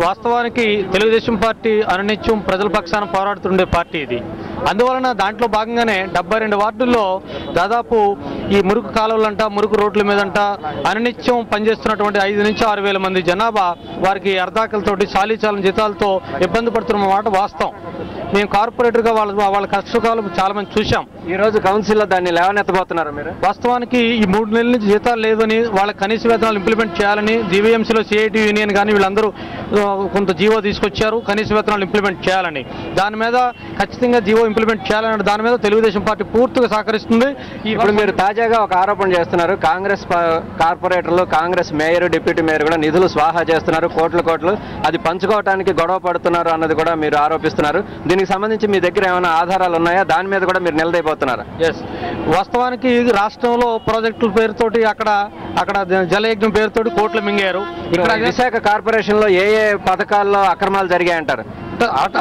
వాస్తవానికి తెలుగుదేశం పార్టీ అనునిత్యం ప్రజల పక్షాన పోరాడుతుండే పార్టీ ఇది. అందువలన దాంట్లో భాగంగానే 72 వార్డుల్లో దాదాపు ఈ మురుకు కాలువలంట, మురుకు రోడ్ల మీదంట అనునిత్యం పనిచేస్తున్నటువంటి 5 నుంచి 6 వేల మంది జనాభా వారికి అర్ధాకలతోటి చాలీచాలని జీతాలతో ఇబ్బంది పడుతున్న మాట వాస్తవం. మేము కార్పొరేటర్గా వాళ్ళ కష్టకాలం చాలా మంది చూసాం. ఈ రోజు కౌన్సిల్లో దాన్ని లేవనెత్తబోతున్నారు మీరు. వాస్తవానికి ఈ 3 నెలల నుంచి జీతాలు లేవని, వాళ్ళ కనీస వేతనాలు ఇంప్లిమెంట్ చేయాలని జీవీఎంసీలో సిఐటి యూనియన్ కానీ వీళ్ళందరూ కొంత జీవో తీసుకొచ్చారు, కనీస వేతనాలు ఇంప్లిమెంట్ చేయాలని. దాని మీద ఖచ్చితంగా జీవో ఇంప్లిమెంట్ చేయాలని దాని మీద తెలుగుదేశం పార్టీ పూర్తిగా సహకరిస్తుంది. ఇప్పుడు మీరు తాజాగా ఒక ఆరోపణ చేస్తున్నారు, కాంగ్రెస్ కార్పొరేటర్లు, కాంగ్రెస్ మేయర్, డిప్యూటీ మేయర్ కూడా నిధులు స్వాహా చేస్తున్నారు, కోట్లు అది పంచుకోవడానికి గొడవ పడుతున్నారు అన్నది కూడా మీరు ఆరోపిస్తున్నారు. దీనికి సంబంధించి మీ దగ్గర ఏమైనా ఆధారాలు ఉన్నాయా? దాని మీద కూడా మీరు నిలదైపోతున్నారు. వాస్తవానికి రాష్ట్రంలో ప్రాజెక్టుల పేరుతోటి అక్కడ జలయజ్ఞం పేరుతోటి కోట్లు మింగారు. ఇక్కడ విశాఖ కార్పొరేషన్ లో ఏ పథకాల్లో అక్రమాలు జరిగాయంటారు?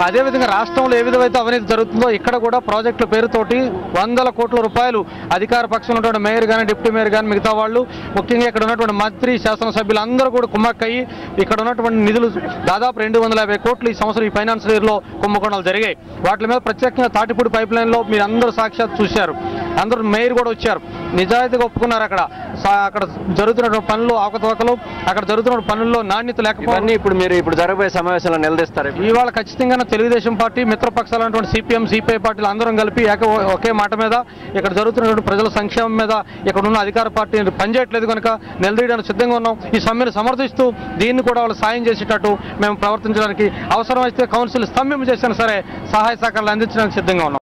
అదేవిధంగా రాష్ట్రంలో ఏ విధమైతే అవినీతి జరుగుతుందో ఇక్కడ కూడా ప్రాజెక్టుల పేరుతోటి 100 కోట్ల రూపాయలు అధికార పక్షంలో ఉన్నటువంటి మేయర్ కానీ, డిప్యూటీ మేయర్ కానీ, మిగతా వాళ్ళు, ముఖ్యంగా ఇక్కడ ఉన్నటువంటి మంత్రి, శాసనసభ్యులు అందరూ కూడా కుమ్మక్కయ్యి ఇక్కడ ఉన్నటువంటి నిధులు దాదాపు 250 కోట్లు ఈ సంవత్సరం ఈ ఫైనాన్షియల్ ఇయర్లో కుంభకోణాలు జరిగాయి. వాటి మీద ప్రత్యేకంగా తాటిపూడి పైప్ లైన్లో మీరు అందరూ సాక్షాత్ చూశారు. అందరూ మేయర్ కూడా వచ్చారు, నిజాయితీగా ఒప్పుకున్నారు. అక్కడ జరుగుతున్న పనులు అవకతవకలు, అక్కడ జరుగుతున్న పనుల్లో నాణ్యత లేకపోతే ఇప్పుడు జరగబోయే సమావేశంలో నిలదీస్తారు. ఇవాళ ఖచ్చితంగా తెలుగుదేశం పార్టీ, మిత్రపక్షాలైనటువంటి సిపిఎం, సిపిఐ పార్టీలు అందరం కలిపి ఒకే మాట మీద ఇక్కడ జరుగుతున్నటువంటి ప్రజల సంక్షేమం మీద ఇక్కడ ఉన్న అధికార పార్టీ పనిచేయట్లేదు కనుక నిలదీయడానికి సిద్ధంగా ఉన్నాం. ఈ సమ్మెను సమర్థిస్తూ దీన్ని కూడా వాళ్ళు సాయం చేసేటట్టు మేము ప్రవర్తించడానికి, అవసరమైతే కౌన్సిల్ స్తంభింప చేసినా సరే సహాయ సహకారాలు అందించడానికి సిద్ధంగా ఉన్నాం.